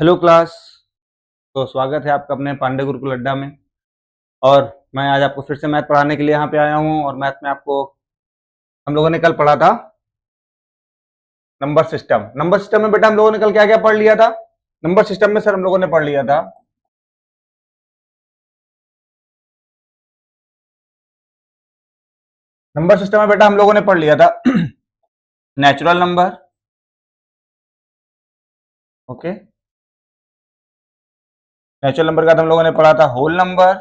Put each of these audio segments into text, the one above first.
Hello class. तो स्वागत है आपका अपने पांडे गुरुकुल अड्डा में। और मैं आज आपको फिर से मैथ पढ़ाने के लिए यहाँ पे आया हूँ। और मैथ में आपको हम लोगों ने कल पढ़ा था नंबर सिस्टम। नंबर सिस्टम में बेटा हम लोगों ने कल क्या क्या पढ़ लिया था? नंबर सिस्टम में सर हम लोगों ने पढ़ लिया था नंबर सिस्टम में बेटा हम लोगों ने पढ़ लिया था natural number. Okay, natural number का हम लोगों ने पढ़ा था होल नंबर।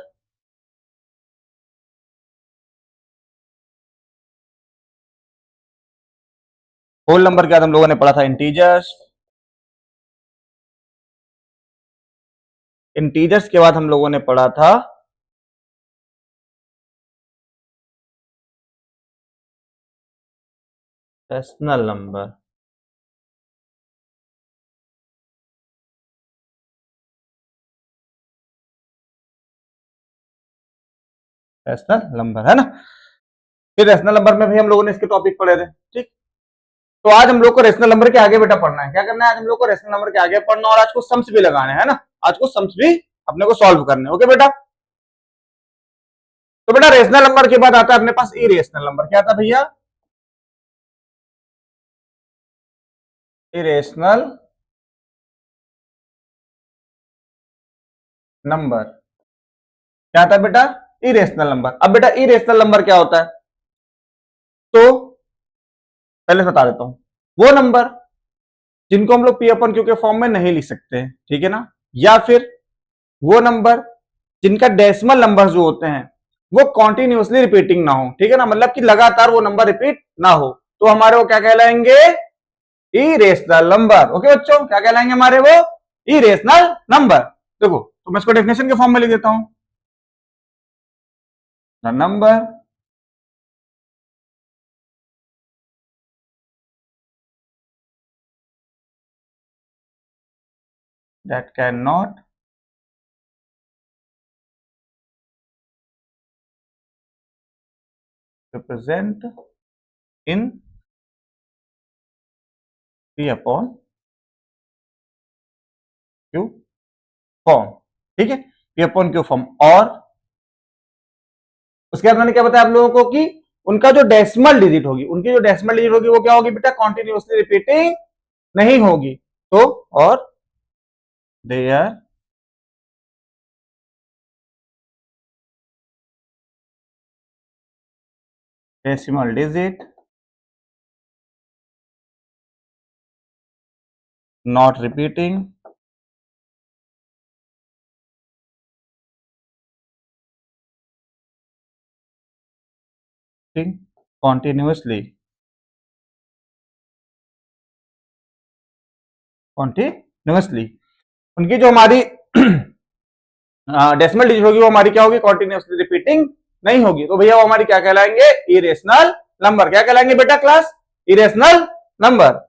होल नंबर के बाद हम लोगों ने पढ़ा था इंटीजर्स। इंटीजर्स के बाद हम लोगों ने पढ़ा था रेशनल नंबर। रेशनल नंबर है ना। फिर रेशनल नंबर में भी हम लोगों ने इसके टॉपिक पढ़े थे। ठीक, तो आज हम लोग को रेशनल नंबर के आगे बेटा पढ़ना है। क्या करना है आज हम लोग को? रेशनल नंबर के आगे पढ़ना। और आज को सम्स भी लगाने हैं ना। आज को सम्स भी अपने को सॉल्व करने। ओके बेटा। तो बेटा रेशनल नंबर के बाद आता है अपने पास इरेशनल नंबर। क्या आता भैया? Irrational number. क्या आता है बेटा? Irrational number. अब बेटा इरेशनल नंबर क्या होता है? तो पहले बता देता हूं। वो नंबर जिनको हम लोग पी अपन क्यू के फॉर्म में नहीं लिख सकते, ठीक है ना। या फिर वो नंबर जिनका डेसिमल नंबर जो होते हैं वो कॉन्टिन्यूसली रिपीटिंग ना हो, ठीक है ना। मतलब कि लगातार वो नंबर रिपीट ना हो, तो हमारे वो क्या कहलाएंगे? Irrational number. ओके बच्चों, क्या कहलाएंगे हमारे वो? Irrational number. देखो, तो मैं इसको डेफिनेशन के फॉर्म में लिख देता हूं। The number that can not represent in P upon Q form, ठीक है। P upon Q form. और उसके बाद मैंने क्या बताया आप लोगों को कि उनका जो डेसिमल डिजिट होगी, उनकी जो डेसिमल डिजिट होगी वो क्या होगी बेटा? कॉन्टिन्यूसली रिपीटिंग नहीं होगी। तो और their decimal digit not repeating continuously continuously उनकी जो हमारी डेसिमल डिजिट होगी वो हमारी क्या होगी? कॉन्टिन्यूसली रिपीटिंग नहीं होगी। तो भैया वो हमारी क्या कहलाएंगे? Irrational number. क्या कहलाएंगे बेटा क्लास? Irrational number.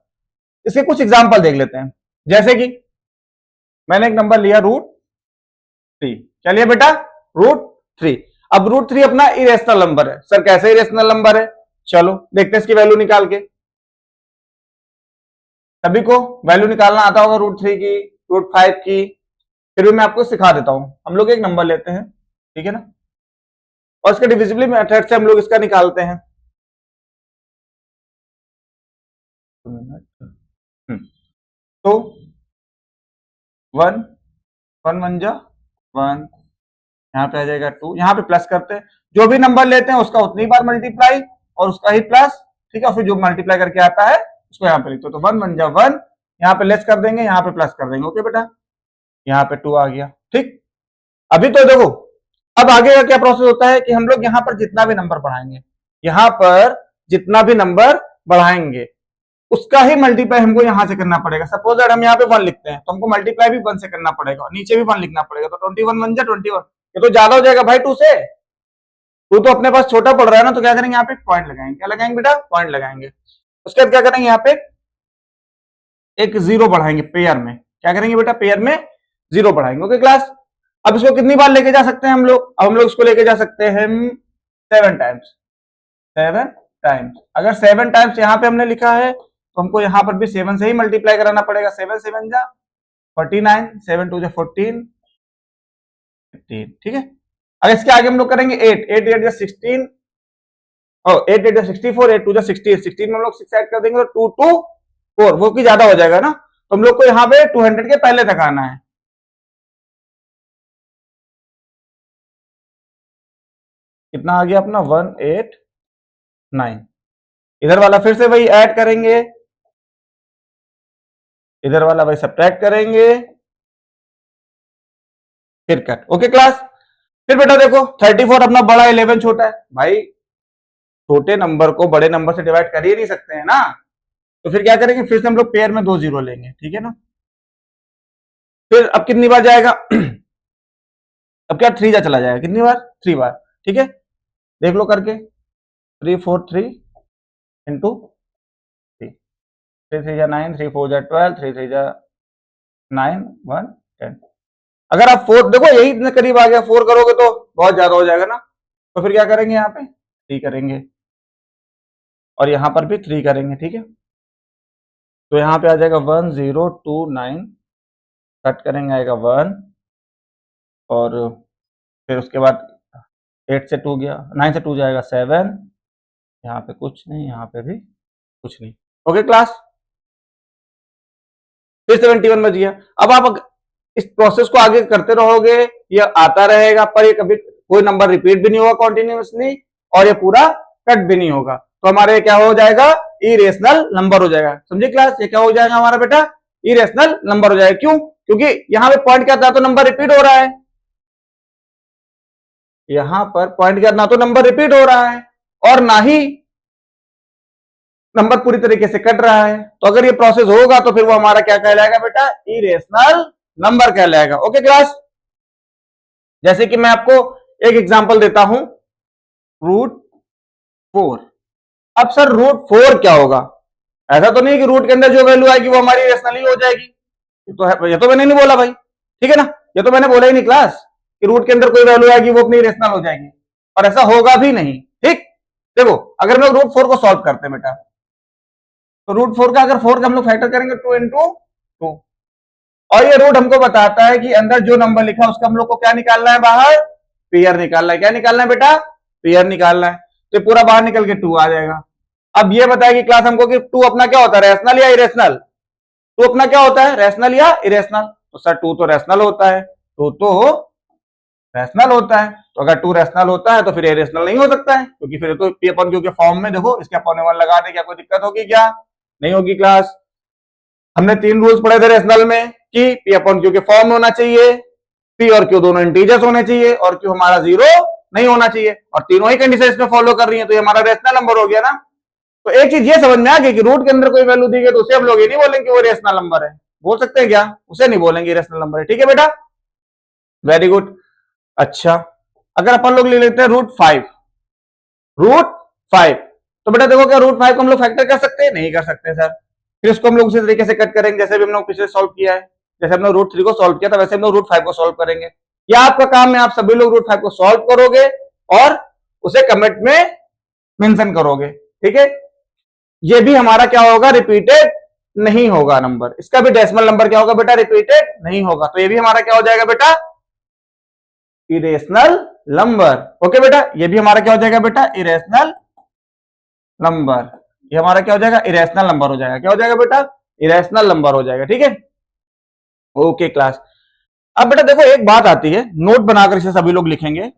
इसके कुछ एग्जांपल देख लेते हैं। जैसे कि मैंने एक नंबर लिया √3। क्या लिया बेटा? √3। अब √3 अपना इरेशनल नंबर है। सर कैसे इरेशनल नंबर है? चलो देखते हैं इसकी वैल्यू निकाल के। सभी को वैल्यू निकालना आता होगा √3 की, √5 की। फिर भी मैं आपको सिखा देता हूं। हम लोग एक नंबर लेते हैं, ठीक है ना, और इसके डिविजिबल मेथड से हम लोग इसका निकालते हैं। तो 1 1 1 जा 1, यहाँ पे आ जाएगा 2, यहाँ पे प्लस करते हैं। जो भी नंबर लेते हैं उसका उतनी बार मल्टीप्लाई और उसका ही प्लस, ठीक है। फिर जो मल्टीप्लाई करके आता है उसको यहाँ पे लिखते हो। तो 1 1 जा 1, यहाँ पे लेस कर देंगे, यहाँ पे प्लस कर देंगे। ओके बेटा, यहाँ पे 2 आ गया। ठीक, अभी तो देखो अब आगे का क्या प्रोसेस होता है कि हम लोग यहाँ पर जितना भी नंबर बढ़ाएंगे, यहाँ पर जितना भी नंबर बढ़ाएंगे उसका ही मल्टीप्लाई हमको यहां से करना पड़ेगा। सपोज दैट हम यहाँ पे 1 लिखते हैं तो हमको मल्टीप्लाई भी 1 से करना पड़ेगा, नीचे भी 1 लिखना पड़ेगा। तो 21 1 जा 21, ये तो ज्यादा हो जाएगा भाई 2 से। 2 तो अपने पास छोटा पड़ रहा है ना, तो क्या करेंगे? यहाँ पे पॉइंट लगाएंगे। क्या लगाएंगे बेटा? पॉइंट लगाएंगे। उसके बाद क्या करेंगे? यहाँ पे एक जीरो बढ़ाएंगे पेयर में। क्या करेंगे बेटा? पेयर में जीरो बढ़ाएंगे। ओके क्लास, अब इसको कितनी बार लेके जा सकते हैं हम लोग? अब हम लोग इसको लेके जा सकते हैं 7 टाइम्स। 7 टाइम्स। अगर 7 टाइम्स यहाँ पे हमने लिखा है तो हमको यहाँ पर भी 7 से ही मल्टीप्लाई कराना पड़ेगा। 7 7 जा 49, 7 2 14, 15, ठीक है। अब इसके आगे हम लोग करेंगे 8, 8 8 16, 8 8 64, 8 2 16, 16 में हम लोग 6 ऐड कर देंगे तो 2 2 4, वो की ज्यादा हो जाएगा ना, तो हम लोग को यहाँ पे 200 के पहले तक आना है। कितना आ गया अपना 189। इधर वाला फिर से वही ऐड करेंगे, इधर वाला वही सब्ट्रैक्ट करेंगे, फिर कट। Okay class. फिर बेटा देखो 34 अपना बड़ा, 11 छोटा है। भाई छोटे नंबर को बड़े नंबर से डिवाइड कर ही नहीं सकते हैं ना, तो फिर क्या करेंगे, फिर से हम लोग पेयर में 2 जीरो लेंगे, ठीक है ना। फिर अब कितनी बार जाएगा अब क्या 3 जा चला जाएगा, कितनी बार, 3 बार, ठीक है। देख लो करके, 3 4 3 इंटू 3, 3 3 जा 9, 3 4 जा 12, 3 3 जा 9, 1 10। अगर आप 4 देखो यही इतने करीब आ गया, 4 करोगे तो बहुत ज्यादा हो जाएगा ना, तो फिर क्या करेंगे, यहाँ पे 3 करेंगे और यहाँ पर भी 3 करेंगे, ठीक है। तो यहाँ पे आ जाएगा 1029, कट करेंगे आएगा 1, और फिर उसके बाद 8 से 2 गया, 9 से 2 जाएगा 7, यहाँ पे कुछ नहीं, यहाँ पे भी कुछ नहीं। Okay class. फिर 71 बच गया। अब आप इस प्रोसेस को आगे करते रहोगे, ये आता रहेगा, पर ये कभी कोई नंबर रिपीट भी नहीं होगा कॉन्टिन्यूसली, और ये पूरा कट भी नहीं होगा, तो हमारे क्या हो जाएगा, इरेशनल नंबर हो जाएगा। समझे क्लास, ये क्या हो जाएगा हमारा बेटा, इरेशनल नंबर हो जाएगा। क्यों, क्योंकि यहां पे पॉइंट क्या था, तो नंबर रिपीट हो रहा है, यहां पर पॉइंट क्या, ना तो नंबर रिपीट हो रहा है और ना ही नंबर पूरी तरीके से कट रहा है। तो अगर ये प्रोसेस होगा तो फिर वो हमारा क्या कहलाएगा बेटा, इरेशनल नंबर कहलाएगा। Okay class. जैसे कि मैं आपको एक एग्जांपल देता हूं, √4। अब सर √4 क्या होगा, ऐसा तो नहीं कि रूट के अंदर जो वैल्यू आएगी वो हमारी रेशनल ही हो जाएगी, ये तो मैंने नहीं बोला भाई, ठीक है ना, ये तो मैंने बोला ही नहीं क्लास कि रूट के अंदर कोई वैल्यू आएगी वो अपनी रेशनल हो जाएगी, और ऐसा होगा भी नहीं। ठीक, देखो अगर हम लोग √4 को सॉल्व करते हैं बेटा, तो √4 का अगर 4 का हम लोग फैक्टर करेंगे 2 इंटू 2, और ये रूट हमको बताता है कि अंदर जो नंबर लिखा है उसका हम लोग को क्या निकालना है, बाहर पेयर निकालना है। क्या निकालना है बेटा, पेयर निकालना है। तो पूरा बाहर निकल के 2 आ जाएगा। अब ये बताएगी क्लास हमको कि 2 अपना क्या होता है, रैशनल या इरेशनल। 2 अपना क्या होता है, रैशनल या इरेशनल। तो सर 2 तो रैशनल होता है, 2 तो रैशनल होता है, तो अगर 2 रैशनल होता है तो फिर इरेशनल नहीं हो सकता है, क्योंकि फिर तो पी अपन क्योंकि फॉर्म में देखो इसके अपन 1 लगा दे, क्या कोई दिक्कत होगी, क्या नहीं होगी क्लास। हमने 3 रूल्स पढ़े थे रैशनल में कि पी अपन क्यू के फॉर्म में होना चाहिए, पी और क्यू दोनों इंटीजर्स होने चाहिए, और क्यू हमारा 0 नहीं होना चाहिए, और तीनों ही कंडीशन इसमें फॉलो कर रही है, तो ये हमारा रैशनल नंबर हो गया ना। तो एक चीज ये समझ में आ गई कि रूट के अंदर कोई वैल्यू दी गई तो उसे हम लोग ये नहीं बोलेंगे वो रैशनल नंबर है, बोल सकते हैं क्या, उसे नहीं बोलेंगे रैशनल नंबर है। ठीक है बेटा, वेरी गुड। अच्छा, अगर अपन लोग ले लेते हैं √5, √5, तो बेटा देखो क्या √5 को हम लोग फैक्टर कर सकते हैं, नहीं कर सकते सर। फिर इसको हम लोग उसी तरीके से कट करेंगे जैसे भी हम लोग पिछले सॉल्व किया है, जैसे हमने √3 को सॉल्व किया था वैसे हम लोग √5 को सॉल्व करेंगे। या आपका काम है, आप सभी लोग √5 को सॉल्व करोगे और उसे कमेंट में मेंशन करोगे, ठीक है। ये भी हमारा क्या होगा, रिपीटेड नहीं होगा नंबर, इसका भी डेसिमल नंबर क्या होगा बेटा, रिपीटेड नहीं होगा, तो ये भी हमारा क्या हो जाएगा बेटा, इरेशनल नंबर। ओके बेटा, ये भी हमारा क्या हो जाएगा बेटा, इरेशनल नंबर। ये हमारा क्या हो जाएगा, इरेशनल नंबर हो जाएगा। क्या हो जाएगा बेटा, इरेशनल नंबर हो जाएगा, ठीक है। Okay class. अब बेटा देखो एक बात आती है, नोट बनाकर इसे सभी लोग लिखेंगे।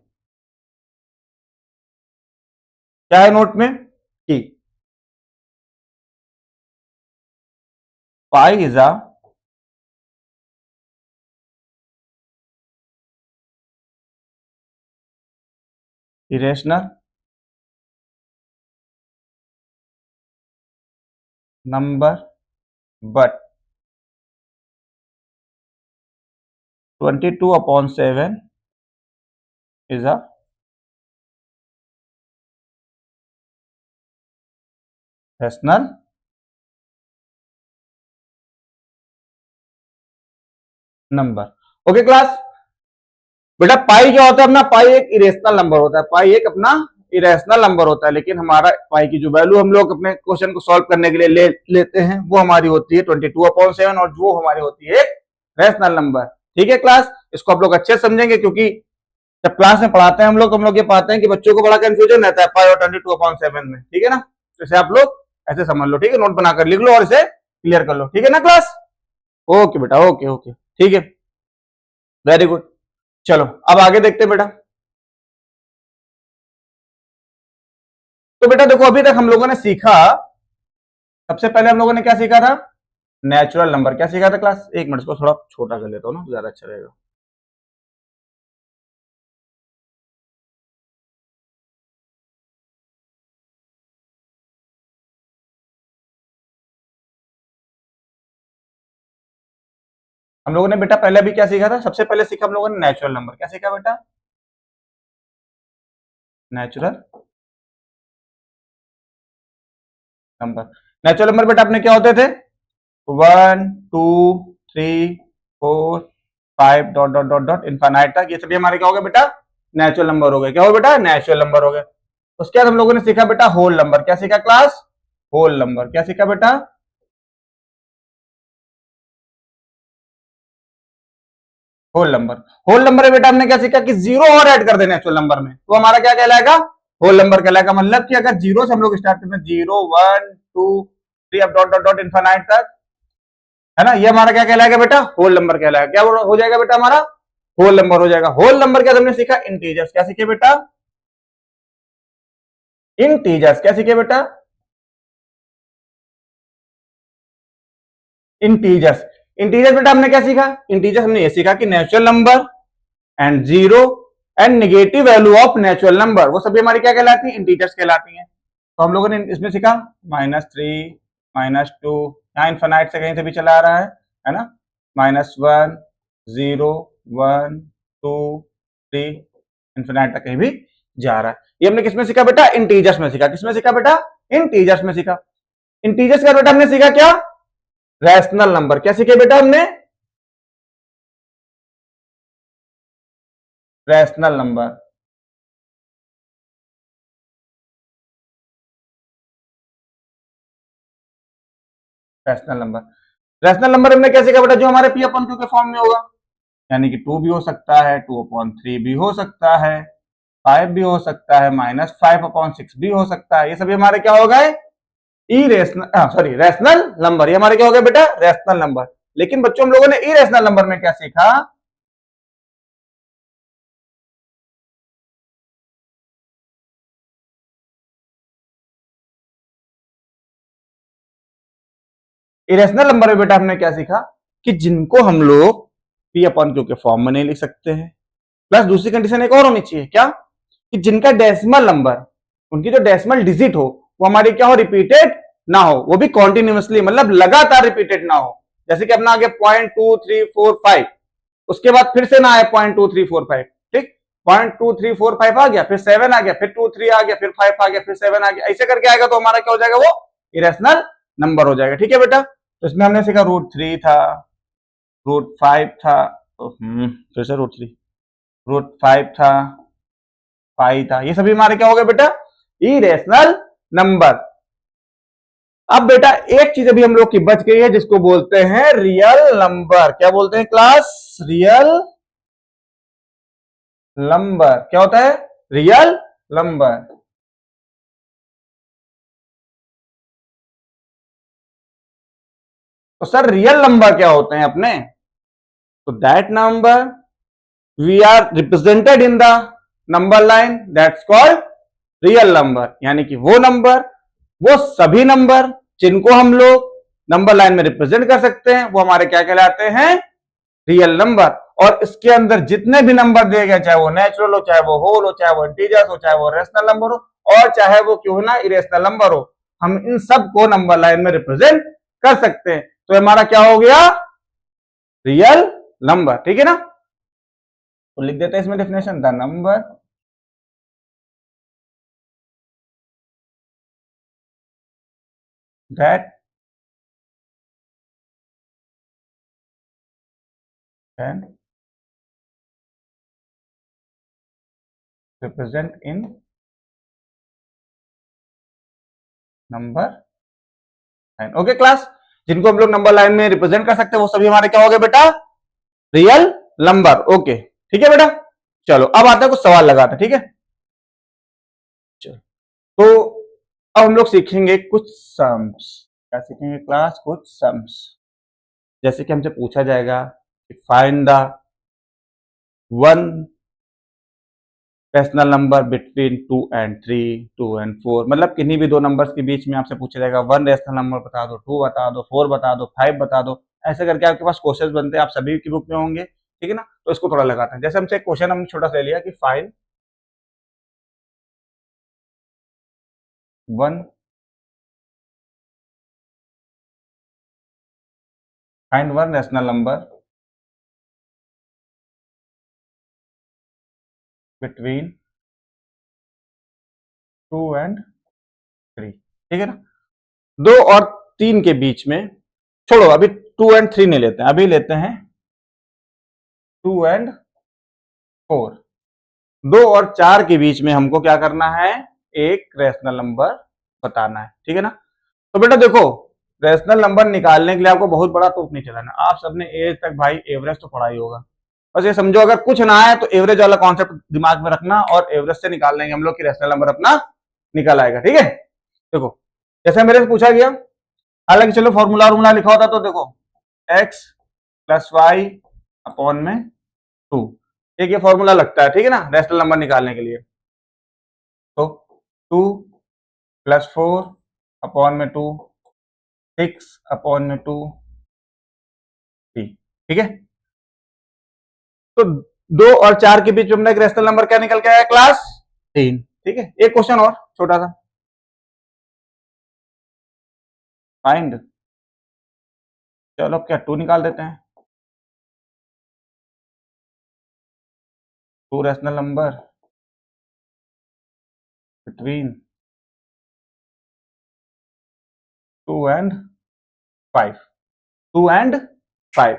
क्या है नोट में कि pi is a irrational number but 22/7 is a rational number. Okay class. बेटा पाई क्या होता है अपना, पाई एक इरेशनल नंबर होता है, पाई एक अपना इरेशनल नंबर होता है, लेकिन हमारा पाई की जो वैल्यू हम लोग अपने क्वेश्चन को सॉल्व करने के लिए लेते हैं वो हमारी होती है 22/7, और वो हमारी होती है एक रैशनल नंबर। ठीक है क्लास, इसको आप लोग अच्छे से समझेंगे, क्योंकि जब क्लास में पढ़ाते हैं हम लोग तो हम लोग ये पाते हैं कि बच्चों को बड़ा कंफ्यूजन रहता है पाई और 22/7 में। ठीक है ना, तो इसे आप लोग ऐसे समझ लो। ठीक है, नोट बनाकर लिख लो और इसे क्लियर कर लो। ठीक है ना क्लास, ओके बेटा, ओके ओके, ठीक है, वेरी गुड। चलो अब आगे देखते हैं बेटा। तो बेटा देखो, अभी तक हम लोगों ने सीखा, सबसे पहले हम लोगों ने क्या सीखा था, नेचुरल नंबर। क्या सीखा था क्लास, एक मिनट, इसको थोड़ा छोटा कर लेता हूँ ना, ज्यादा अच्छा रहेगा। हम लोगों ने बेटा पहले भी क्या सीखा था, सबसे पहले सीखा हम लोगों ने नेचुरल नंबर। क्या सीखा बेटा, नेचुरल नंबर। नेचुरल नंबर बेटा अपने क्या होते थे, 1 2 3 4 5 dot dot dot dot infinite तक, ये सभी हमारे क्या हो गए बेटा, नेचुरल नंबर हो गए। क्या हो बेटा, नेचुरल नंबर हो गए। उसके बाद हम लोगों ने सीखा बेटा होल नंबर। क्या सीखा क्लास, होल नंबर। क्या सीखा बेटा, होल नंबर। होल नंबर में बेटा हमने क्या सीखा कि जीरो और ऐड कर देना नेचुरल नंबर में, तो हमारा क्या कहलाएगा, होल नंबर कहलाएगा। मतलब कि अगर जीरो से हम लोग स्टार्ट करते हैं, 0 1 2 3 अब डॉट डॉट डॉट इनफाइनाइट तक, है ना, ये हमारा क्या कहलाएगा बेटा, होल नंबर कहलाएगा। क्या हो जाएगा बेटा, हमारा होल नंबर हो जाएगा। होल नंबर क्या हमने सीखा, इंटीजर्स। क्या सीखे बेटा, इंटीजर्स। क्या सीखे बेटा, इंटीजर्स। इंटीजर्स बेटा हमने क्या सीखा, इंटीजर्स हमने ये सीखा कि natural number and zero and negative value of natural number, वो सभी हमारी क्या कहलाती है, इंटीजर्स कहलाती हैं। तो हम लोगों ने इसमें सीखा -3 -2, यहाँ इन्फिनाइट से कहीं से भी चला आ रहा है ना, -1 0 1 2 3 इन्फिनाइट तक कहीं भी जा रहा है। ये हमने किसमें सीखा बेटा, इंटीजर्स में सीखा। किसमें सीखा बेटा, इंटीजर्स में सीखा। इंटीजर्स का बेटा हमने सीखा क्या, रैशनल नंबर। क्या सीखे बेटा हमने, rational number. Rational number, rational number हमने क्या सीखा बेटा, जो हमारे पी अपन क्यू के फॉर्म में होगा, यानी कि 2 भी हो सकता है, 2/3 भी हो सकता है, 5 भी हो सकता है, -5/6 भी हो सकता है। ये सभी हमारे क्या हो गए, इरेशनल, सॉरी रैशनल नंबर। ये हमारे क्या हो गए बेटा, रैशनल नंबर। लेकिन बच्चों हम लोगों ने इरेशनल नंबर में क्या सीखा, इरेशनल नंबर में बेटा हमने क्या सीखा कि जिनको हम लोग पी अपॉन क्यू के फॉर्म में नहीं लिख सकते हैं, प्लस दूसरी कंडीशन एक और होनी चाहिए, क्या, कि जिनका डेसिमल नंबर, उनकी जो डेसिमल डिजिट हो वो हमारी क्या हो, रिपीटेड ना हो, वो भी कॉन्टिन्यूसली, मतलब लगातार रिपीटेड ना हो। जैसे कि अपना आगे 0.2345, उसके बाद फिर से ना आए 0.2345, ठीक, 0.2345 आ गया, फिर 7 आ गया, फिर 2 3 आ गया, फिर 5 आ गया, फिर 7 आ गया, ऐसे करके आएगा तो हमारा क्या हो जाएगा, वो इरेशनल नंबर हो जाएगा। ठीक है बेटा, तो इसमें हमने सीखा √3 था, √5 था, फिर से √3 √5 था, पाई था, ये सभी हमारे क्या हो गए बेटा, इरेशनल नंबर। अब बेटा एक चीज अभी हम लोग की बच गई है, जिसको बोलते हैं रियल नंबर। क्या बोलते हैं क्लास, रियल नंबर। क्या होता है, रियल नंबर। तो सर रियल नंबर क्या होते हैं अपने, तो that number we are represented in the number line, that's called real number. यानी कि वो नंबर, वो सभी नंबर जिनको हम लोग नंबर लाइन में रिप्रेजेंट कर सकते हैं, वो हमारे क्या कहलाते हैं, रियल नंबर। और इसके अंदर जितने भी नंबर दिए गए, चाहे वो नेचुरल हो, चाहे वो होल हो, चाहे वो इंटीजर्स हो, चाहे वो रेशनल नंबर हो, और चाहे वो क्यों ना इरेशनल नंबर हो, हम इन सब को नंबर लाइन में रिप्रेजेंट कर सकते हैं। तो हमारा क्या हो गया, रियल नंबर। ठीक है ना, तो लिख देते हैं इसमें definition, the number that can represent in number line. Okay class, जिनको हम लोग नंबर लाइन में रिप्रेजेंट कर सकते हैं वो सभी हमारे क्या हो गए बेटा, रियल नंबर। ओके ठीक है बेटा, चलो अब आता है कुछ सवाल लगाते हैं, ठीक है। चलो तो अब हम लोग सीखेंगे कुछ सम्स। क्या सीखेंगे क्लास? कुछ सम्स। जैसे कि हमसे पूछा जाएगा कि find the one rational number between 2 and 3, 2 and 4, मतलब किन्हीं भी दो नंबर्स के बीच में आपसे पूछा जाएगा वन रैशनल नंबर बता दो, 2 बता दो, 4 बता दो, 5 बता दो। ऐसे करके आपके पास क्वेश्चंस बनते हैं, आप सभी की बुक में होंगे, ठीक है ना। तो इसको थोड़ा लगाते हैं। जैसे हमसे एक क्वेश्चन हमने छोटा सा ले लिया कि find one rational number between 2 and 3, ठीक है ना। 2 और 3 के बीच में, छोड़ो अभी 2 एंड 3 नहीं लेते हैं, अभी लेते हैं 2 एंड 4। 2 और 4 के बीच में हमको क्या करना है? एक रैशनल नंबर बताना है, ठीक है ना। तो बेटा देखो, रैशनल नंबर निकालने के लिए आपको बहुत बड़ा तोप नहीं चलाना। आप सबने एज तक भाई एवरेज तो पढ़ा ही होगा। बस ये समझो अगर कुछ ना आए तो एवरेज वाला कॉन्सेप्ट दिमाग में रखना, और एवरेज से निकाल लेंगे हम लोग की रैशनल नंबर अपना निकल आएगा, ठीक है। देखो जैसे मेरे से पूछा गया, हालांकि चलो फॉर्मूला वॉर्मूला लिखा होता तो देखो एक्स प्लस वाई अपॉन में 2, एक ये फॉर्मूला लगता है, ठीक है ना, रैशनल नंबर निकालने के लिए। तो 2 प्लस 4 अपॉन में 2, 6 अपॉन में 2, 3, ठीक है। तो 2 और 4 के बीच में अपना एक रैशनल नंबर क्या निकल के आया क्लास? 3, ठीक है। एक क्वेश्चन और छोटा सा, फाइंड, चलो क्या 2 निकाल देते हैं। 2 rational number between 2 and 5, 2 and 5।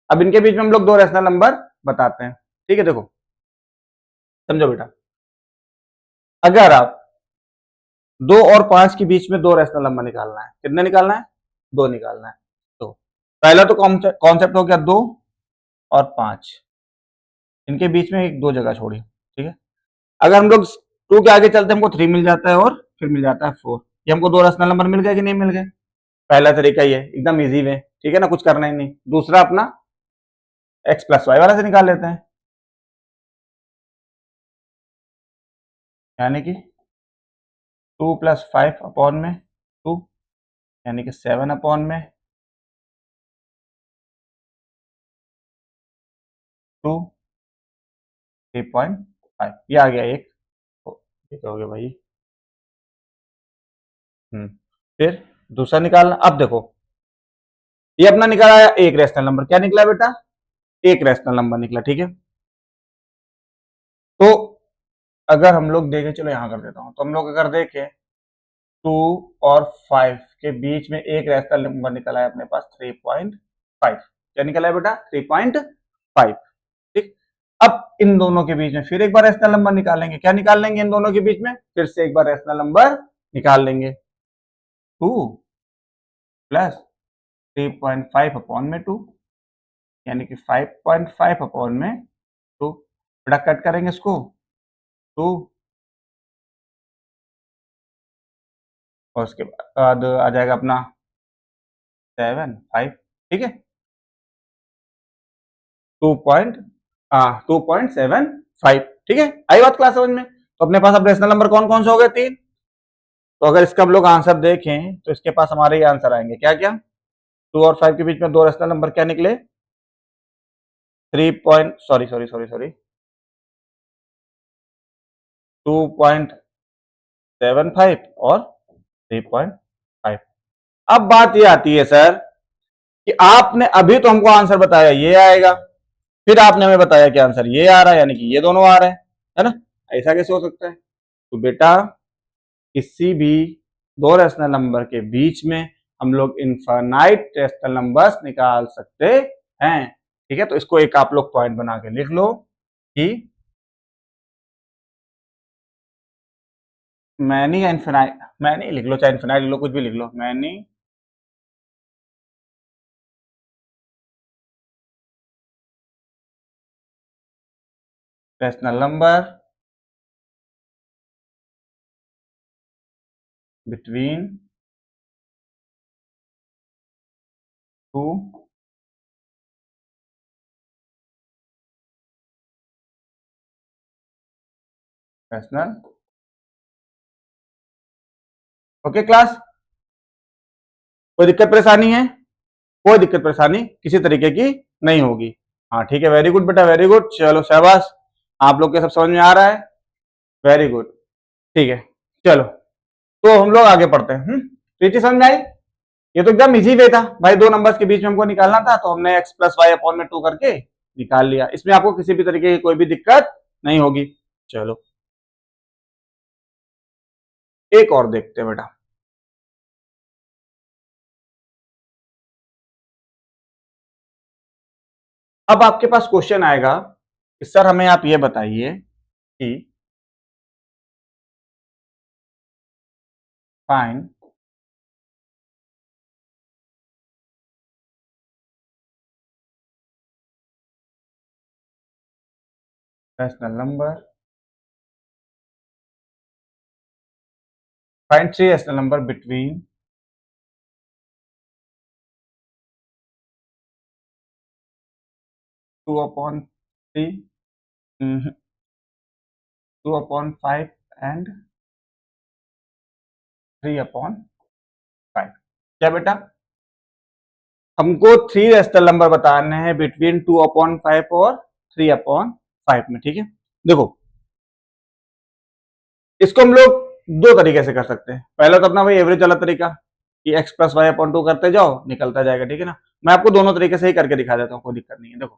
अब इनके बीच में हम लोग दो रैशनल नंबर बताते हैं, ठीक है। देखो समझो बेटा, अगर आप 2 और 5 के बीच में दो रैशनल नंबर निकालना है, कितने निकालना है? 2 निकालना है। तो पहला तो कॉन्सेप्ट हो गया 2 और 5, इनके बीच में एक दो जगह छोड़ी, ठीक है। अगर हम लोग 2 के आगे चलते हैं हमको 3 मिल जाता है और फिर मिल जाता है 4। ये हमको दो रैशनल नंबर मिल गए कि नहीं मिल गए? पहला तरीका ये एकदम इजी वे, ठीक है ना, कुछ करना ही नहीं। दूसरा अपना एक्स प्लस वाई वाला से निकाल लेते हैं, यानी कि 2 प्लस 5 अपॉन में 2, यानी कि 7 अपॉन में 2, 3.5, ये आ गया एक। ठीक हो गया भाई। फिर दूसरा निकालना। अब देखो ये अपना निकाला है एक रैशनल नंबर, क्या निकला बेटा? एक रैशनल नंबर निकला, ठीक है। तो अगर हम लोग देखें, चलो यहां कर देता हूं, तो हम लोग अगर देखें 2 और 5 के बीच में एक रैशनल नंबर निकला है अपने पास 3.5। क्या निकला है बेटा? 3.5, ठीक। अब इन दोनों के बीच में फिर एक बार रैशनल नंबर निकालेंगे। क्या निकाल लेंगे? इन दोनों के बीच में फिर से एक बार रैशनल नंबर निकाल लेंगे। 2 प्लस 3.5 अपॉन में 2, यानी कि 5.5 अपॉन में 2। बेटा कट करेंगे इसको, 2 और उसके बाद आ जाएगा अपना 7, 5, ठीक है। 2.75, ठीक है। आई बात क्लास समझ में? तो अपने पास अब रेशनल नंबर कौन कौन से हो गए? 3। तो अगर इसका हम लोग आंसर देखें तो इसके पास हमारे ये आंसर आएंगे, क्या क्या? 2 और 5 के बीच में दो रेशनल नंबर क्या निकले? 3 point sorry sorry sorry sorry 2.75 और 3.5। अब बात ये आती है सर कि आपने अभी तो हमको आंसर बताया ये आएगा, फिर आपने हमें बताया कि आंसर ये आ रहा है, यानी कि ये दोनों आ रहे हैं, है ना। ऐसा कैसे हो सकता है? तो बेटा किसी भी दो रेशनल नंबर के बीच में हम लोग इनफाइनाइट रेशनल नंबर्स निकाल सकते हैं, ठीक है। तो इसको एक आप लोग पॉइंट बना के लिख लो कि मैनी या इनफिनाइट, मैनी लिख लो चाहे इनफिनाइट लिख लो, कुछ भी लिख लो, many rational number between two rational. Okay class, कोई दिक्कत परेशानी है? कोई दिक्कत परेशानी किसी तरीके की नहीं होगी। हाँ ठीक है, वेरी गुड बेटा, वेरी गुड, चलो शाबाश, आप लोग के सब समझ में आ रहा है, वेरी गुड। ठीक है, चलो तो हम लोग आगे पढ़ते हैं। तो ये चीज समझ में आई? ये तो एकदम इजी वे था भाई, दो नंबर्स के बीच में हमको निकालना था, तो हमने x प्लस वाई अपॉन में 2 करके निकाल लिया। इसमें आपको किसी भी तरीके की कोई भी दिक्कत नहीं होगी। चलो एक और देखते हैं बेटा। अब आपके पास क्वेश्चन आएगा कि सर हमें आप ये बताइए कि find rational number, find 3 rational number between 2/3, 2/5 and 3/5। क्या बेटा? हमको 3 रैशनल नंबर बताने हैं बिटवीन 2/5 और 3/5 में। ठीक है, देखो इसको हम लोग दो तरीके से कर सकते हैं। पहला तो अपना भाई एवरेज वाला तरीका कि x प्लस वाई अपॉन 2 करते जाओ, निकलता जाएगा। ठीक है ना, मैं आपको दोनों तरीके से ही करके दिखा देता हूँ, कोई दिक्कत नहीं है। देखो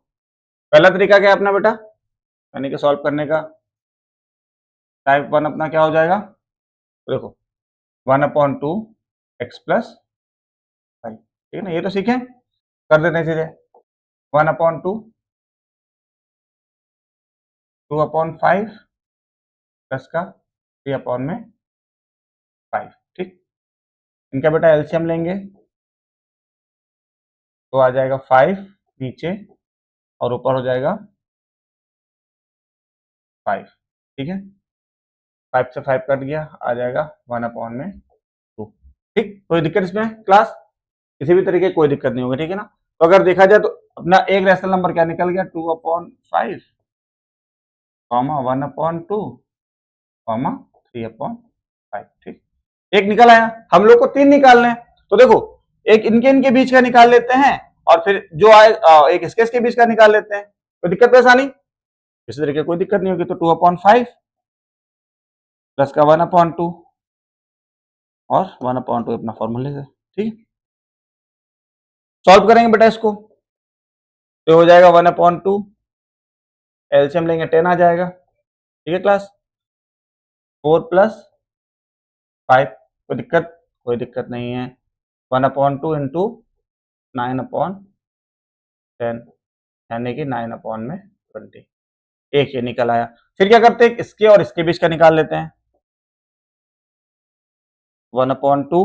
पहला तरीका क्या है अपना बेटा, यानी कि सॉल्व करने का, टाइप 1 अपना क्या हो जाएगा, देखो 1/2 x प्लस वाई। ठीक है ना, ये तो सीखे, कर देते हैं सीधे। 1/2 2/5 प्लस का 3/5। ठीक, इनका बेटा एलसीएम लेंगे तो आ जाएगा 5 नीचे और ऊपर हो जाएगा 5। ठीक है, 5 से 5 कट गया, आ जाएगा 1/2। ठीक, कोई दिक्कत इसमें क्लास? किसी भी तरीके की कोई दिक्कत नहीं होगी। ठीक है ना, तो अगर देखा जाए तो अपना एक रैशनल नंबर क्या निकल गया, 2/5 कॉमा 1/2 कॉमा 3/5। ठीक, एक निकल आया। हम लोग को 3 निकालने हैं, तो देखो एक इनके इनके बीच का निकाल लेते हैं और फिर जो आए एक इसके बीच का निकाल लेते हैं। कोई दिक्कत परेशानी? इसी तरीके कोई दिक्कत नहीं होगी। तो 2/5 प्लस का 1/2 और 1/2 अपना फॉर्मूले से। ठीक, सॉल्व करेंगे बेटा इसको, तो हो जाएगा 1/2, एलसीएम लेंगे 10 आ जाएगा। ठीक है क्लास, 4 प्लस 5, कोई दिक्कत? कोई दिक्कत नहीं है। 1/2 इंटू 9/10, यानी कि 9/20। एक ये निकल आया। फिर क्या करते हैं, इसके और इसके बीच का निकाल लेते हैं। 1/2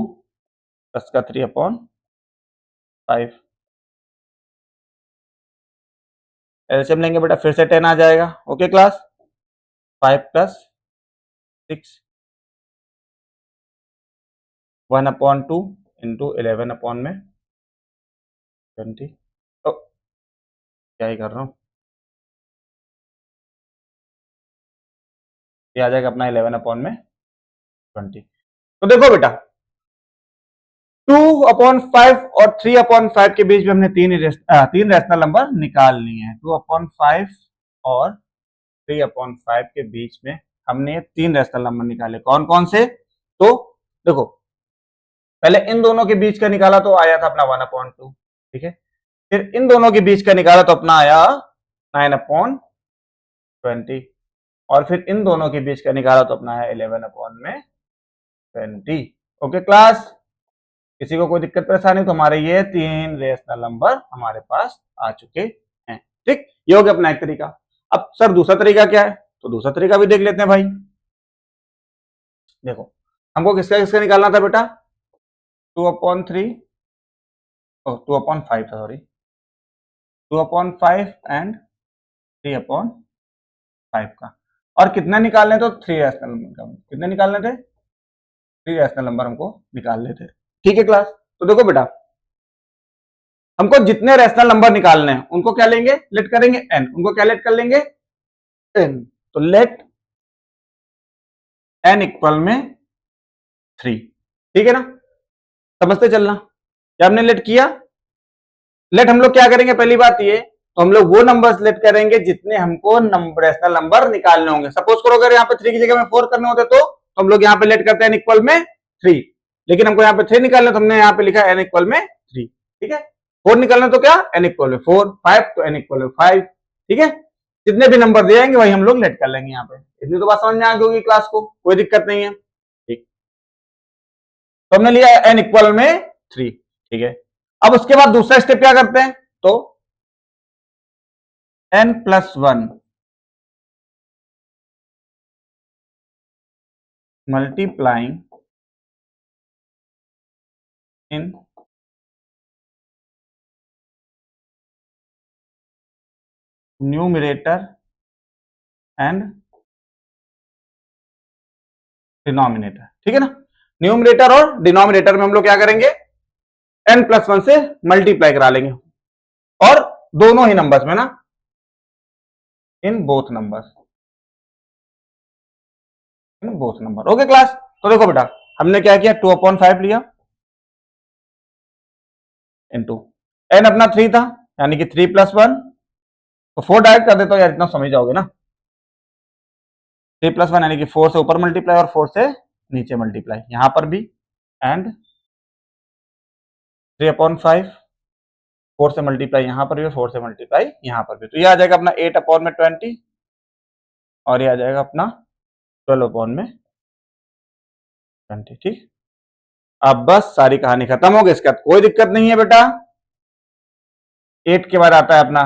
प्लस का 3/5, एलसीएम लेंगे बेटा, फिर से 10 आ जाएगा। Okay class, 5 plus 6, 1/2 into 11/20। तो क्या ही कर रहा हूँ, ये आ जाएगा अपना 11/20। तो देखो बेटा 2/5 और 3/5 के बीच में हमने तीन रैशनल नंबर निकाल लिए हैं। 2/5 और 3/5 के बीच में हमने 3 रैशनल नंबर निकाले। कौन कौन से? तो देखो पहले इन दोनों के बीच का निकाला तो आया था अपना 1/2। ठीक है, फिर इन दोनों के बीच का निकाला तो अपना आया 9/20, और फिर इन दोनों के बीच का निकाला तो अपना है 11/20। ओके क्लास, किसी को कोई दिक्कत परेशानी? तो हमारे ये 3 रेशनल नंबर हमारे पास आ चुके हैं। ठीक, ये हो गया अपना एक तरीका। अब सर दूसरा तरीका क्या है, तो दूसरा तरीका भी देख लेते हैं भाई। देखो हमको किसका किसका निकालना था बेटा, 2/3, 2/5 था, सॉरी, 2/5 एंड 3/5। 5 का। और कितने निकालने तो 3 रैशनल नंबर, कितने निकालने थे 3 रैशनल नंबर हमको निकालने थे। ठीक है क्लास, तो देखो बेटा हमको जितने रैशनल नंबर निकालने हैं उनको क्या लेंगे, लेट करेंगे n, उनको क्या लेट कर लेंगे n। तो लेट n इक्वल में 3। ठीक है ना, समझते चलना। क्या हमने लेट किया, लेट हम लोग क्या करेंगे, पहली बात ये तो हम लोग वो नंबर्स लेट करेंगे जितने हमको रैशनल नंबर निकालने होंगे। सपोज करो अगर यहाँ पे 3 की जगह में 4 करने होते तो हम लोग यहाँ पे लेट करते हैं n इक्वल में 3, लेकिन हमको यहाँ पे 3 निकालना तो हमने यहाँ पे लिखा n इक्वल में 3। ठीक है, 4 निकालना तो क्या n इक्वल में 4, 5 तो n इक्वल में 5। ठीक है, जितने भी नंबर दे जाएंगे वही हम लोग लेट कर लेंगे यहाँ पे। इतनी तो बात समझ में आ गई होगी क्लास को, कोई दिक्कत नहीं है। ठीक, तो हमने लिया n इक्वल में 3। ठीक है, अब उसके बाद दूसरा स्टेप क्या करते हैं, तो n+1 multiplying in numerator and denominator. ठीक है ना, न्यूमरेटर और डिनोमिनेटर में हम लोग क्या करेंगे, n+1 से मल्टीप्लाई करा लेंगे, और दोनों ही नंबर्स में ना, in both numbers, in both number. Okay class, तो देखो बेटा हमने क्या किया, 2/5 लिया इनटू n अपना 3 था, यानी कि 3+1, तो 4 डायरेक्ट कर देता हूं यार, इतना समझ जाओगे ना। 3+1 यानी कि 4 से ऊपर मल्टीप्लाई और 4 से नीचे मल्टीप्लाई, यहां पर भी, एंड 3/5, 4 से मल्टीप्लाई यहां पर भी, 4 से मल्टीप्लाई यहां पर भी, तो ये आ जाएगा अपना 8/20, और ये आ जाएगा अपना 12/20। ठीक, अब बस सारी कहानी खत्म हो गई, इसके बाद कोई दिक्कत नहीं है बेटा। 8 के बाद आता है अपना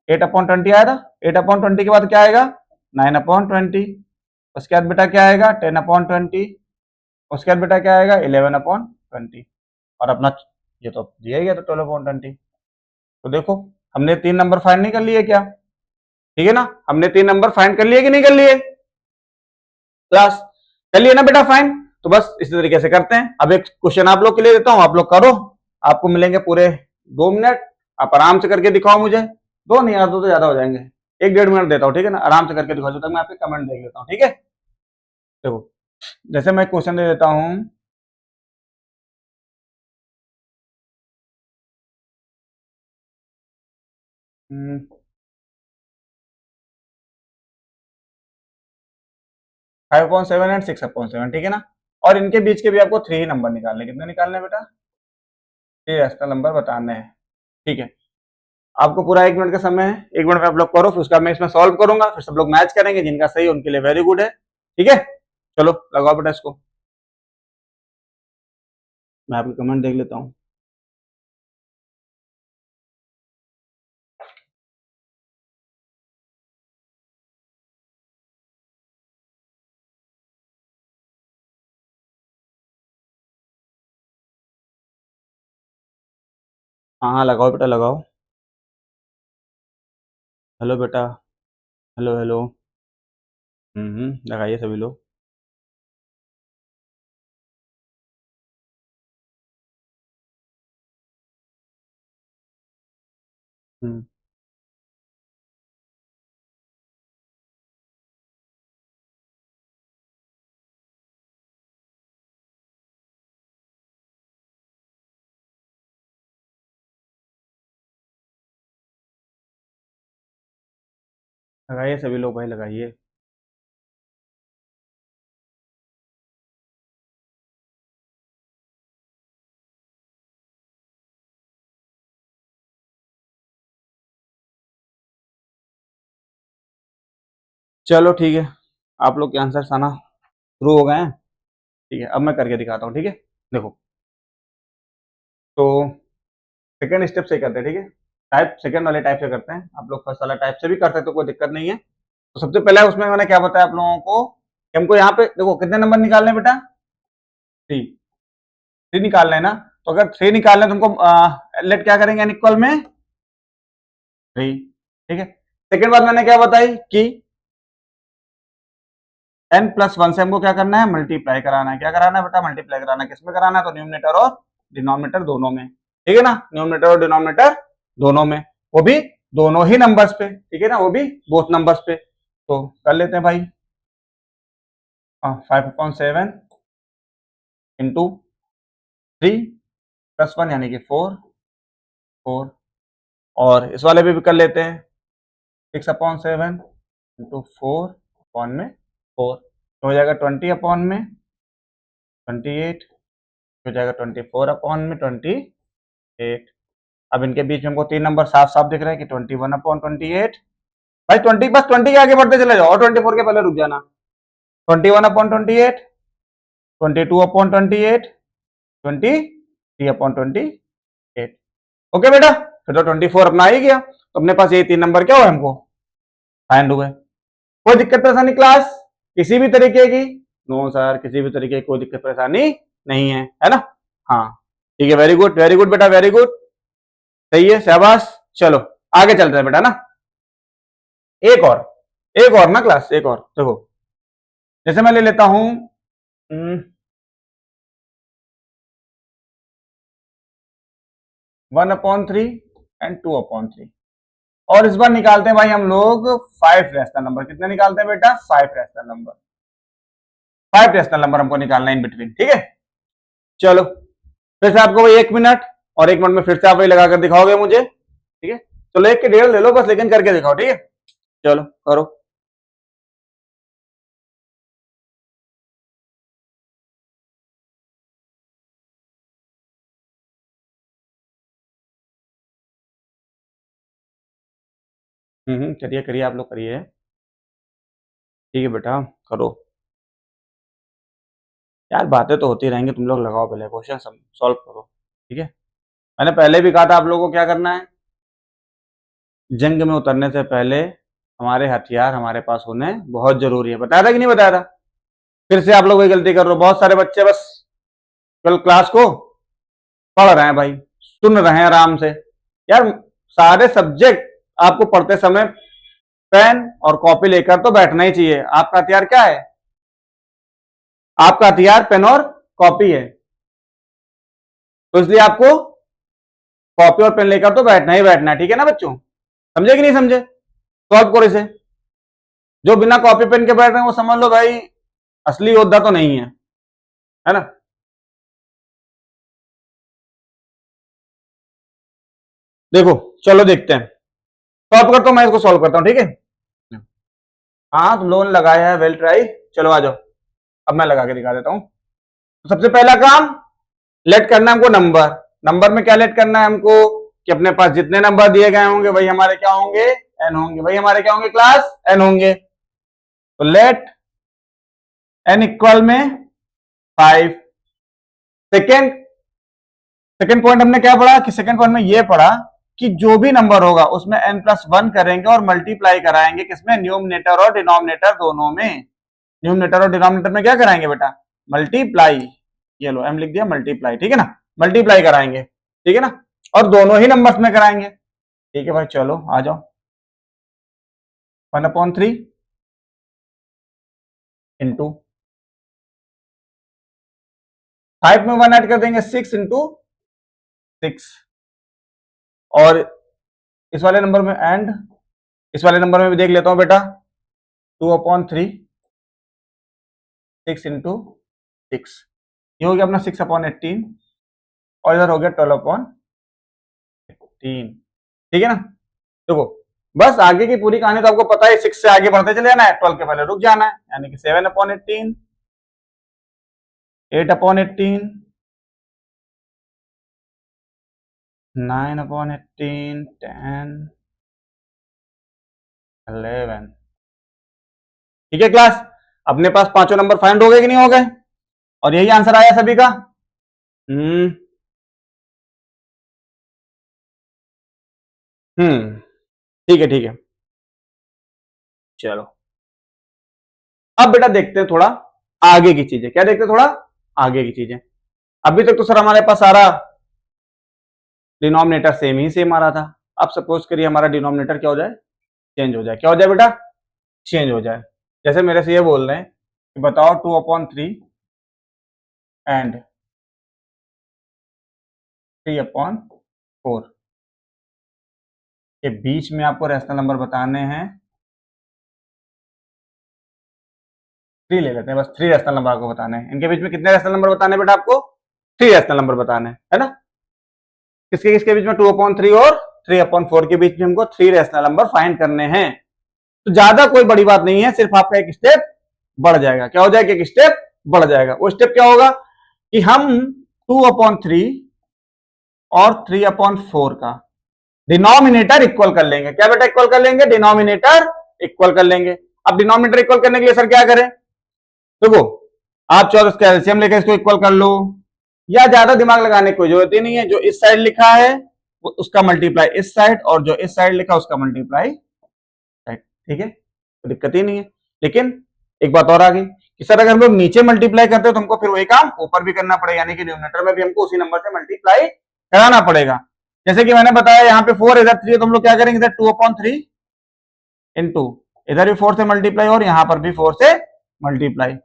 8/20 आया था, 8/20 के बाद क्या आएगा 9/20, उसके बाद बेटा क्या आएगा 10/20, उसके बाद बेटा क्या आएगा 11/20, और अपना ये तो दिया ही गया था 12/20। तो देखो हमने 3 नंबर फाइंड नहीं कर लिए क्या, ठीक है ना, हमने 3 नंबर फाइंड कर लिए कि नहीं कर लिए क्लास, कर लिए ना बेटा फाइंड। तो बस इसी तरीके से करते हैं। अब एक क्वेश्चन आप लोग के लिए देता हूं, आप लोग करो, आपको मिलेंगे पूरे 2 मिनट, आप आराम से करके दिखाओ मुझे, 2 नहीं यार, 2 तो ज्यादा हो जाएंगे, 1-1.5 मिनट देता हूँ, ठीक है ना, आराम से करके दिखाओ, जब तक मैं आपके कमेंट देख लेता हूँ। ठीक है, देखो जैसे मैं क्वेश्चन दे देता हूँ, 5/7 एंड 6/7, ठीक है ना, और इनके बीच के भी आपको 3 ही नंबर निकालने, कितने निकालने बेटा, 3 रैशनल नंबर बताने हैं। ठीक है, आपको पूरा 1 मिनट का समय है, 1 मिनट में आप लोग करो, फिर उसका मैं इसमें सॉल्व करूंगा, फिर सब लोग मैच करेंगे, जिनका सही उनके लिए वेरी गुड है। ठीक है, चलो लगाओ बेटा इसको, मैं आपके कमेंट देख लेता हूँ। हाँ हाँ लगाओ बेटा लगाओ, हेलो बेटा, हेलो हेलो, लगाइए सभी लोग। हम्म, लगाइए सभी लोग भाई, लगाइए। चलो ठीक है, आप लोग के आंसर आना शुरू हो गए हैं। ठीक है, अब मैं करके दिखाता हूँ। ठीक है, देखो तो सेकंड स्टेप से करते हैं, ठीक है, टाइप सेकंड वाले टाइप से करते हैं, आप लोग फर्स्ट वाला टाइप से भी कर सकते हो, तो कोई दिक्कत नहीं है। तो सबसे पहले उसमें मैंने क्या बताया आप लोगों को कि हमको यहाँ पे देखो कितने नंबर निकालने हैं बेटा, 3, 3 निकालना है ना, तो अगर 3 निकालना है तो हमको लेट क्या करेंगे, इक्वल में 3। ठीक है, सेकंड बात मैंने क्या बताई कि n+1 से हमको क्या करना है, मल्टीप्लाई कराना है। क्या कराना है बेटा, मल्टीप्लाई कराना है। किसमें कराना है, तो न्यूमरेटर और डिनोमिनेटर दोनों में, ठीक है ना, न्यूमरेटर और डिनोमिनेटर दोनों में, वो भी दोनों ही नंबर्स पे, ठीक है ना, वो भी बोथ नंबर्स पे। तो कर लेते हैं भाई, 5/7 इंटू 3+1 यानी कि 4 और इस वाले पे भी कर लेते हैं 6/7 इंटू 4/4 हो जाएगा 20/28 हो जाएगा 24/28। अब इनके बीच में हमको तीन नंबर साफ साफ दिख रहे हैं कि 21/28। भाई 20 बस 20 के आगे बढ़ते चले जाओ और 24 के पहले रुक जाना। 21/28, 22/28, 23/28। ओके बेटा, फिर तो 24 अपना आ ही गया। तो अपने पास ये तीन नंबर क्या हुए, हमको फाइंड हुए। कोई दिक्कत परेशानी क्लास किसी भी तरीके की? नो सर, किसी भी तरीके की कोई दिक्कत परेशानी नहीं है ना? हाँ ठीक है, वेरी गुड बेटा, वेरी गुड, सही है, शाबाश। चलो आगे चलते हैं बेटा ना। एक और ना क्लास, एक और देखो, जैसे मैं ले लेता हूं 1/3 एंड 2/3 और इस बार निकालते हैं भाई हम लोग 5 रैशनल नंबर। कितने निकालते हैं बेटा, 5 रैशनल नंबर। 5 रैशनल नंबर हमको निकालना है इन बिटवीन, ठीक है। चलो फिर से आपको वही 1 मिनट और 1 मिनट में फिर से आप वही लगाकर दिखाओगे मुझे, ठीक है। चलो 1 के 1.5 ले लो बस, लेकिन करके दिखाओ, ठीक है। चलो करो। करिए करिए, आप लोग करिए, ठीक है बेटा, करो यार, बातें तो होती रहेंगी, तुम लोग लगाओ पहले क्वेश्चन सॉल्व करो, ठीक है। मैंने पहले भी कहा था आप लोगों को क्या करना है, जंग में उतरने से पहले हमारे हथियार हमारे पास होने बहुत जरूरी है। बताया था कि नहीं बताया था? फिर से आप लोग वही गलती कर रहे हो। बहुत सारे बच्चे बस कल क्लास को पढ़ रहे हैं भाई, सुन रहे हैं आराम से। यार सारे सब्जेक्ट आपको पढ़ते समय पेन और कॉपी लेकर तो बैठना ही चाहिए। आपका हथियार क्या है? आपका हथियार पेन और कॉपी है, तो इसलिए आपको कॉपी और पेन लेकर तो बैठना ही बैठना है, ठीक है ना बच्चों? समझे कि नहीं समझे? सॉल्व करो इसे। जो बिना कॉपी पेन के बैठ रहे हैं वो समझ लो भाई असली योद्धा तो नहीं है ना? देखो चलो देखते हैं, सॉल्व करता हूं, मैं इसको सॉल्व करता हूं, ठीक है। हाँ तुम लोगों ने लगाया है, वेल ट्राई। चलो आ जाओ, अब मैं लगा के दिखा देता हूं। तो सबसे पहला काम, लेट करना है हमको नंबर। नंबर में क्या लेट करना है हमको, कि अपने पास जितने नंबर दिए गए होंगे वही हमारे क्या होंगे, एन होंगे। वही हमारे क्या होंगे क्लास, एन होंगे। तो लेट एन इक्वल में 5। सेकेंड सेकेंड पॉइंट हमने क्या पढ़ा, कि सेकेंड पॉइंट में ये पढ़ा कि जो भी नंबर होगा उसमें n+1 करेंगे और मल्टीप्लाई कराएंगे। किसमें, न्यूमरेटर और डिनोमिनेटर दोनों में। न्यूमरेटर और डिनोमिनेटर में क्या कराएंगे बेटा, मल्टीप्लाई। ये लो एम लिख दिया, मल्टीप्लाई, ठीक है ना, मल्टीप्लाई कराएंगे, ठीक है ना, और दोनों ही नंबर्स में कराएंगे, ठीक है भाई। चलो आ जाओ, 1/3 इंटू 5 में 1 ऐड कर देंगे, 6 इंटू 6। और इस वाले नंबर में एंड इस वाले नंबर में भी देख लेता हूं बेटा, 2/3 6 इंटू 6, ये हो गया अपना 6/18 और इधर हो गया 12/18, ठीक है ना। देखो बस आगे की पूरी कहानी तो आपको पता है, 6 से आगे बढ़ते चले जाना है, 12 के पहले रुक जाना है, यानी कि 7/18, 8/18, 9/18, 10, 11। ठीक है क्लास, अपने पास पांचों नंबर फाइंड हो गए कि नहीं हो गए? और यही आंसर आया सभी का। ठीक है ठीक है। चलो अब बेटा देखते हैं थोड़ा आगे की चीजें। क्या देखते हैं, थोड़ा आगे की चीजें। अभी तक तो सर हमारे पास सारा डिनोमिनेटर सेम ही सेम आ रहा था। अब सपोज करिए हमारा डिनोमिनेटर क्या हो जाए, चेंज हो जाए। क्या हो जाए बेटा, चेंज हो जाए। जैसे मेरे से ये बोल रहे हैं बताओ 2/3 एंड 3/4 के बीच में आपको रैशनल नंबर बताने हैं। 3 ले लेते हैं, बस 3 रैशनल नंबर आपको बताने हैं। इनके बीच में कितने रैशनल नंबर बताने हैं बेटा आपको? 3 रैशनल नंबर बताने हैं, है ना। किसके किसके बीच में? 2/3 और 3/4 के बीच में हमको 3 रैशनल नंबर फाइंड करने हैं। तो ज्यादा कोई बड़ी बात नहीं है, सिर्फ आपका एक स्टेप बढ़ जाएगा। क्या हो जाएगा? एक स्टेप बढ़ जाएगा। वो स्टेप क्या होगा कि हम 2/3 और 3/4 का डिनोमिनेटर इक्वल कर लेंगे। क्या बेटा इक्वल कर लेंगे? डिनोमिनेटर इक्वल कर लेंगे। अब डिनोमिनेटर इक्वल करने के लिए सर क्या करें? देखो, आप चाहो तो इसका एलसीएम लेकर इसको इक्वल कर लो, या ज्यादा दिमाग लगाने की कोई जरूरत ही नहीं है। जो इस साइड लिखा है उसका मल्टीप्लाई इस साइड, और जो इस साइड लिखा उसका मल्टीप्लाई साइड। ठीक है, तो दिक्कत ही नहीं है। लेकिन एक बात और आ गई कि सर अगर हम लोग नीचे मल्टीप्लाई करते हैं तो हमको फिर वही काम ऊपर भी करना पड़ेगा, यानी कि डिनोमिनेटर में भी हमको उसी नंबर से मल्टीप्लाई कराना पड़ेगा। जैसे कि मैंने बताया यहाँ पे 4 इधर 3 है, तो हम लोग क्या करेंगे? इधर 2/3 इंटू इधर भी 4 से मल्टीप्लाई और यहाँ पर भी 4 से मल्टीप्लाई।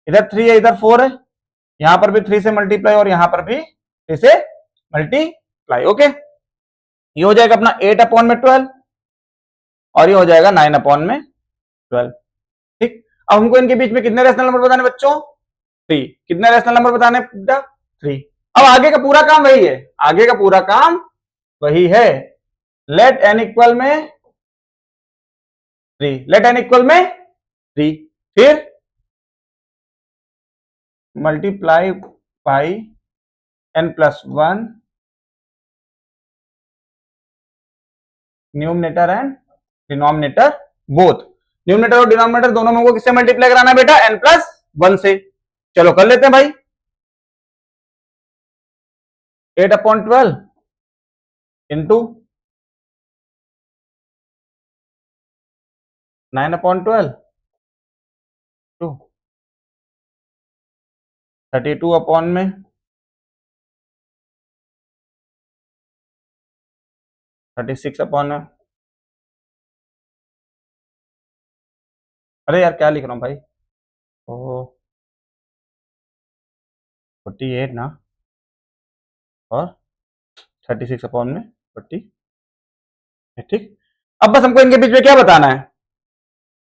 इधर 3 है इधर 4 है, यहाँ पर भी 3 से मल्टीप्लाई और यहाँ पर भी 3 से मल्टीप्लाई। ओके, ये हो जाएगा अपना 8/12 और ये हो जाएगा 9/12। ठीक, अब हमको इनके बीच में कितने रैशनल नंबर बताने बच्चों? 3। कितने रैशनल नंबर बताने बेटा? 3। अब आगे का पूरा काम वही है, आगे का पूरा काम वही है। लेट n इक्वल में 3, लेट n इक्वल में 3, फिर multiply by n+1 numerator and denominator both. Numerator और डिनोमिनेटर दोनों में को किससे मल्टीप्लाई कराना है बेटा? n+1 से। चलो कर लेते हैं भाई। 8/12 इंटू 9/12 टू 32 अपॉन में 36 अपॉन में। अरे यार क्या लिख रहा हूँ भाई? ओ 48 ना, और 36 अपॉन में 40। ठीक, अब बस हमको इनके बीच में क्या बताना है?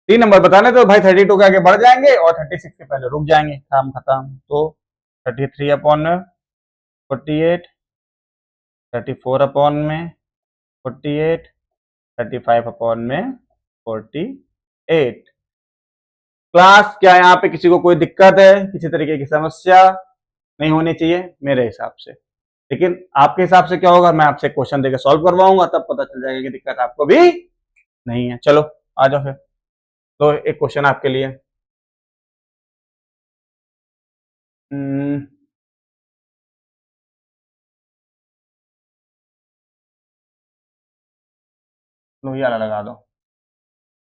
3 नंबर बताने, तो भाई 32 के आगे बढ़ जाएंगे और 36 के पहले रुक जाएंगे, काम खत्म। तो 33 अपॉन में 48, 34 अपॉन में 48, 35 अपॉन में 48। क्लास, क्या यहाँ पे किसी को कोई दिक्कत है? किसी तरीके की समस्या नहीं होनी चाहिए मेरे हिसाब से। लेकिन आपके हिसाब से क्या होगा? मैं आपसे क्वेश्चन देकर सॉल्व करवाऊंगा, तब पता चल जाएगा कि दिक्कत आपको भी नहीं है। चलो आ जाओ फिर। तो एक क्वेश्चन आपके लिए। लो ये वाला लगा दो।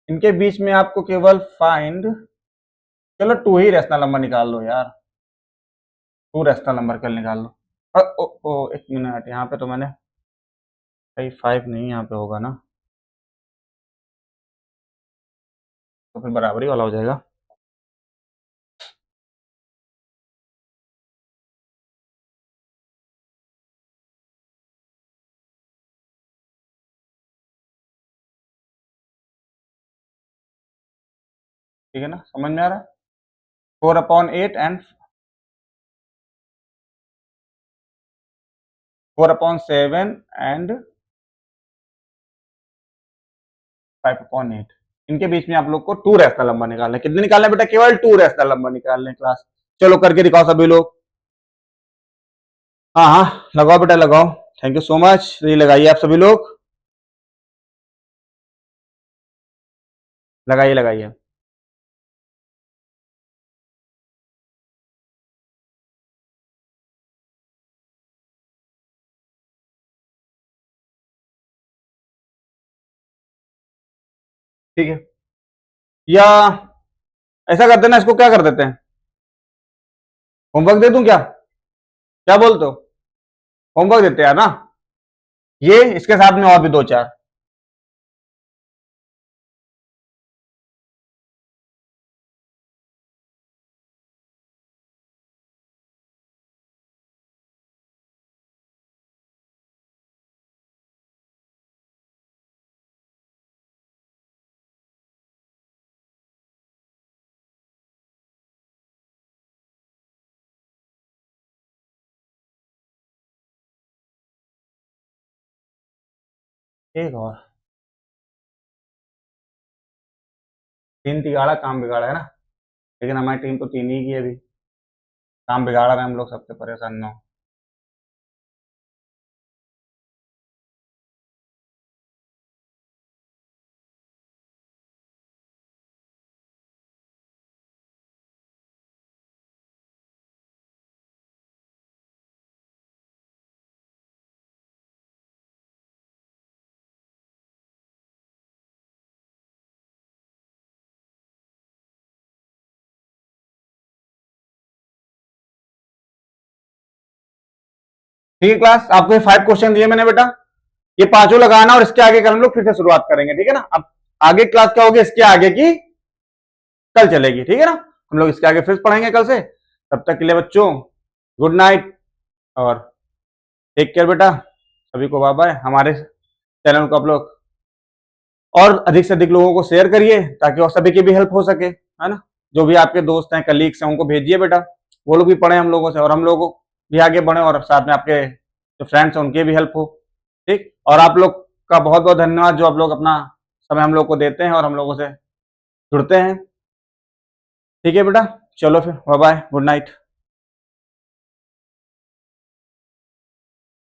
इनके बीच में आपको केवल फाइंड, चलो 2 ही रैशनल नंबर निकाल लो यार, 2 रैशनल नंबर कल निकाल लो। एक मिनट, यहाँ पे तो मैंने भाई 5 नहीं, यहाँ पे होगा ना, तो फिर बराबरी वाला हो जाएगा। ठीक है ना, समझ में आ रहा है? 4/8 एंड 4/7 एंड 5/8। इनके बीच में आप लोग को 2 रैशनल नंबर निकालने। कितने निकालने बेटा? केवल 2 रैशनल नंबर निकालने क्लास। चलो करके दिखाओ सभी लोग। हाँ हाँ लगाओ बेटा लगाओ। थैंक यू सो मच, ये लगाइए आप सभी लोग, लगाइए लगाइए। ठीक है, या ऐसा करते ना, इसको क्या कर देते हैं, होमवर्क दे दूं क्या? क्या बोलते हो? होमवर्क देते हैं ना, ये इसके साथ में और भी 2-4। एक और 3 तिगाड़ा काम बिगाड़ा है ना, लेकिन हमारी टीम तो 3 ही की है अभी। काम बिगाड़ रहे हैं हम लोग, सबसे परेशान ना हो। ठीक है क्लास, आपको ये 5 क्वेश्चन दिए मैंने बेटा, ये पांचों लगाना और इसके आगे कल हम लोग फिर से शुरुआत करेंगे, ठीक है ना। अब आगे क्लास क्या होगी, इसके आगे की कल चलेगी, ठीक है ना। हम लोग इसके आगे फिर पढ़ेंगे कल से। तब तक के लिए बच्चों गुड नाइट और टेक केयर बेटा, सभी को बाय बाय। हमारे चैनल को आप लोग और अधिक से अधिक लोगों को शेयर करिए ताकि और सभी की भी हेल्प हो सके, है ना। जो भी आपके दोस्त हैं, कलीग्स हैं, उनको भेजिए बेटा, वो लोग भी पढ़े हम लोगों से और हम लोगों भी आगे बढ़े, और साथ में आपके जो फ्रेंड्स हैं उनकी भी हेल्प हो। ठीक, और आप लोग का बहुत बहुत धन्यवाद जो आप लोग अपना समय हम लोग को देते हैं और हम लोगों से जुड़ते हैं। ठीक है बेटा, चलो फिर बाय बाय, गुड नाइट।